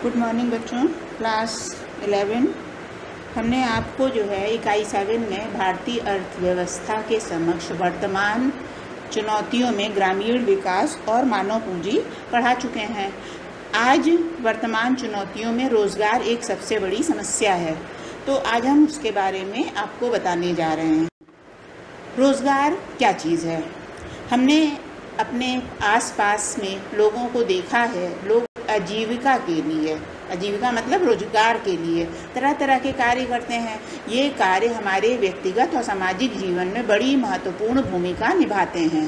Good morning बच्चों। Class 11 हमने आपको जो है इकाई 7 में भारतीय अर्थव्यवस्था के समक्ष वर्तमान चुनौतियों में ग्रामीण विकास और मानव पूंजी पढ़ा चुके हैं। आज वर्तमान चुनौतियों में रोज़गार एक सबसे बड़ी समस्या है, तो आज हम उसके बारे में आपको बताने जा रहे हैं। रोज़गार क्या चीज़ है? हमने अपने आसपास में लोगों को देखा है, लोग आजीविका के लिए, आजीविका मतलब रोजगार के लिए तरह तरह के कार्य करते हैं। ये कार्य हमारे व्यक्तिगत और सामाजिक जीवन में बड़ी महत्वपूर्ण भूमिका निभाते हैं।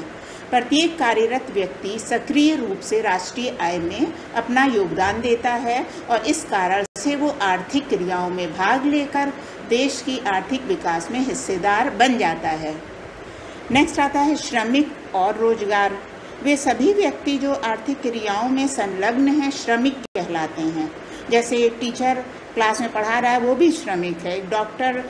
प्रत्येक कार्यरत व्यक्ति सक्रिय रूप से राष्ट्रीय आय में अपना योगदान देता है और इस कारण से वो आर्थिक क्रियाओं में भाग लेकर देश की आर्थिक विकास में हिस्सेदार बन जाता है। नेक्स्ट आता है श्रमिक और रोजगार। वे सभी व्यक्ति जो आर्थिक क्रियाओं में संलग्न हैं श्रमिक कहलाते हैं। जैसे एक टीचर क्लास में पढ़ा रहा है वो भी श्रमिक है, एक डॉक्टर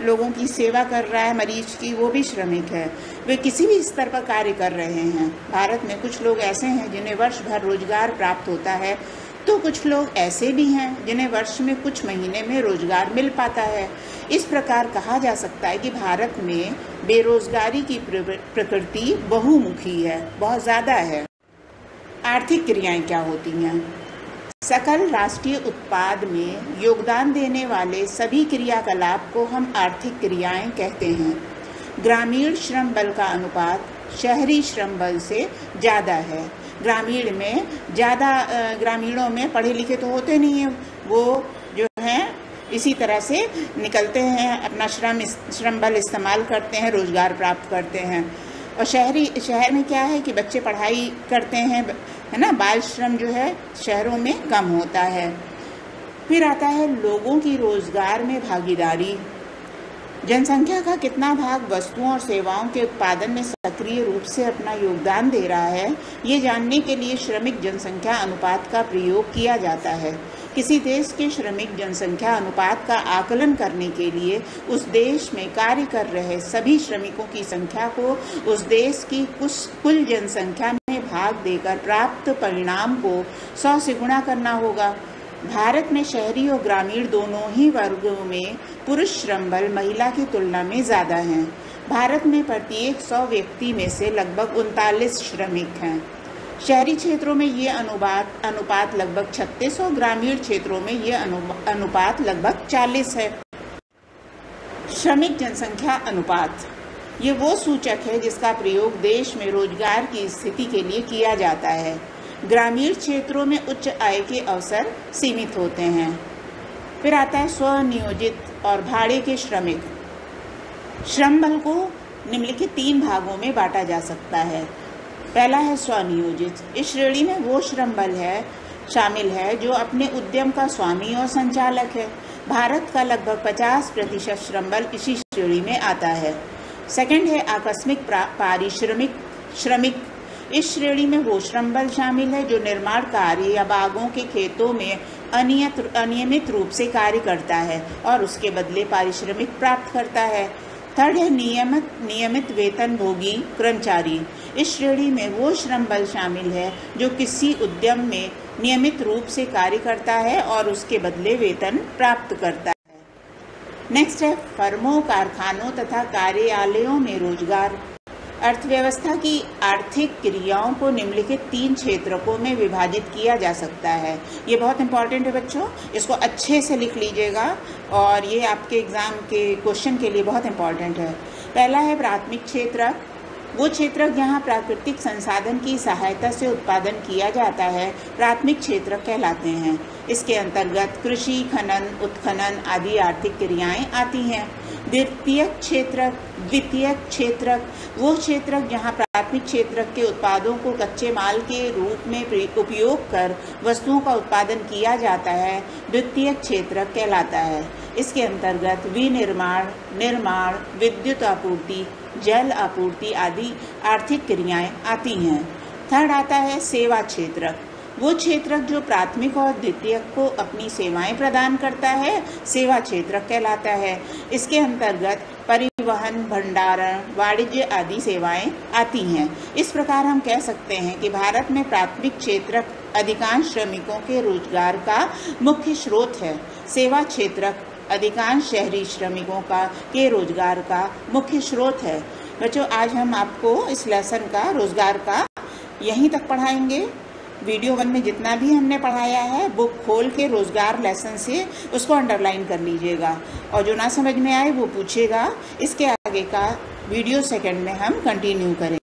लोगों की सेवा कर रहा है मरीज की, वो भी श्रमिक है। वे किसी भी स्तर पर कार्य कर रहे हैं। भारत में कुछ लोग ऐसे हैं जिन्हें वर्ष भर रोजगार प्राप्त होता है, तो कुछ लोग ऐसे भी हैं जिन्हें वर्ष में कुछ महीने में रोजगार मिल पाता है। इस प्रकार कहा जा सकता है कि भारत में बेरोजगारी की प्रकृति बहुमुखी है, बहुत ज़्यादा है। आर्थिक क्रियाएं क्या होती हैं? सकल राष्ट्रीय उत्पाद में योगदान देने वाले सभी क्रियाकलाप को हम आर्थिक क्रियाएं कहते हैं। ग्रामीण श्रम बल का अनुपात शहरी श्रम बल से ज़्यादा है। ग्रामीण में ज़्यादा ग्रामीणों में पढ़े लिखे तो होते नहीं हैं, वो जो हैं इसी तरह से निकलते हैं, अपना श्रम बल इस्तेमाल करते हैं, रोज़गार प्राप्त करते हैं। और शहर में क्या है कि बच्चे पढ़ाई करते हैं, है ना, बाल श्रम जो है शहरों में कम होता है। फिर आता है लोगों की रोज़गार में भागीदारी। जनसंख्या का कितना भाग वस्तुओं और सेवाओं के उत्पादन में सक्रिय रूप से अपना योगदान दे रहा है, ये जानने के लिए श्रमिक जनसंख्या अनुपात का प्रयोग किया जाता है। किसी देश के श्रमिक जनसंख्या अनुपात का आकलन करने के लिए उस देश में कार्य कर रहे सभी श्रमिकों की संख्या को उस देश की कुल जनसंख्या में भाग देकर प्राप्त परिणाम को 100 से गुणा करना होगा। भारत में शहरी और ग्रामीण दोनों ही वर्गों में पुरुष श्रम बल महिला की तुलना में ज़्यादा हैं। भारत में प्रत्येक 100 व्यक्ति में से लगभग 39 श्रमिक हैं। शहरी क्षेत्रों में ये अनुपात लगभग 36 और ग्रामीण क्षेत्रों में ये अनुपात लगभग 40 है। श्रमिक जनसंख्या अनुपात ये वो सूचक है जिसका प्रयोग देश में रोजगार की स्थिति के लिए किया जाता है। ग्रामीण क्षेत्रों में उच्च आय के अवसर सीमित होते हैं। फिर आता है स्वनियोजित और भाड़े के श्रमिक। श्रम बल को निम्नलिखित 3 भागों में बांटा जा सकता है। पहला है स्वनियोजित। इस श्रेणी में वो श्रम बल शामिल है जो अपने उद्यम का स्वामी और संचालक है। भारत का लगभग 50% श्रम बल इसी श्रेणी में आता है। सेकंड है आकस्मिक पारिश्रमिक श्रमिक। इस श्रेणी में वो श्रम बल शामिल है जो निर्माण कार्य या बागों के खेतों में अनियमित रूप से कार्य करता है और उसके बदले पारिश्रमिक प्राप्त करता है। थर्ड है नियमित वेतन भोगी कर्मचारी। इस श्रेणी में वो श्रम बल शामिल है जो किसी उद्यम में नियमित रूप से कार्य करता है और उसके बदले वेतन प्राप्त करता है। नेक्स्ट है फर्मों, कारखानों तथा कार्यालयों में रोजगार। अर्थव्यवस्था की आर्थिक क्रियाओं को निम्नलिखित 3 क्षेत्रों में विभाजित किया जा सकता है। ये बहुत इंपॉर्टेंट है बच्चों, इसको अच्छे से लिख लीजिएगा और ये आपके एग्ज़ाम के क्वेश्चन के लिए बहुत इंपॉर्टेंट है। पहला है प्राथमिक क्षेत्र। वो क्षेत्र जहाँ प्राकृतिक संसाधन की सहायता से उत्पादन किया जाता है प्राथमिक क्षेत्र कहलाते हैं। इसके अंतर्गत कृषि, खनन, उत्खनन आदि आर्थिक क्रियाएं आती हैं। द्वितीयक क्षेत्र वो क्षेत्र जहाँ प्राथमिक क्षेत्र के उत्पादों को कच्चे माल के रूप में उपयोग कर वस्तुओं का उत्पादन किया जाता है द्वितीयक क्षेत्र कहलाता है। इसके अंतर्गत विनिर्माण, निर्माण, विद्युत आपूर्ति, जल आपूर्ति आदि आर्थिक क्रियाएं आती हैं। थर्ड आता है सेवा क्षेत्र। वो क्षेत्र जो प्राथमिक और द्वितीयक को अपनी सेवाएं प्रदान करता है सेवा क्षेत्र कहलाता है। इसके अंतर्गत परिवहन, भंडारण, वाणिज्य आदि सेवाएं आती हैं। इस प्रकार हम कह सकते हैं कि भारत में प्राथमिक क्षेत्र अधिकांश श्रमिकों के रोजगार का मुख्य स्रोत है। सेवा क्षेत्र अधिकांश शहरी श्रमिकों के रोजगार का मुख्य स्रोत है। बच्चों, आज हम आपको इस लेसन का रोजगार का यहीं तक पढ़ाएंगे। वीडियो 1 में जितना भी हमने पढ़ाया है बुक खोल के रोजगार लेसन से उसको अंडरलाइन कर लीजिएगा, और जो ना समझ में आए वो पूछेगा। इसके आगे का वीडियो 2 में हम कंटिन्यू करेंगे।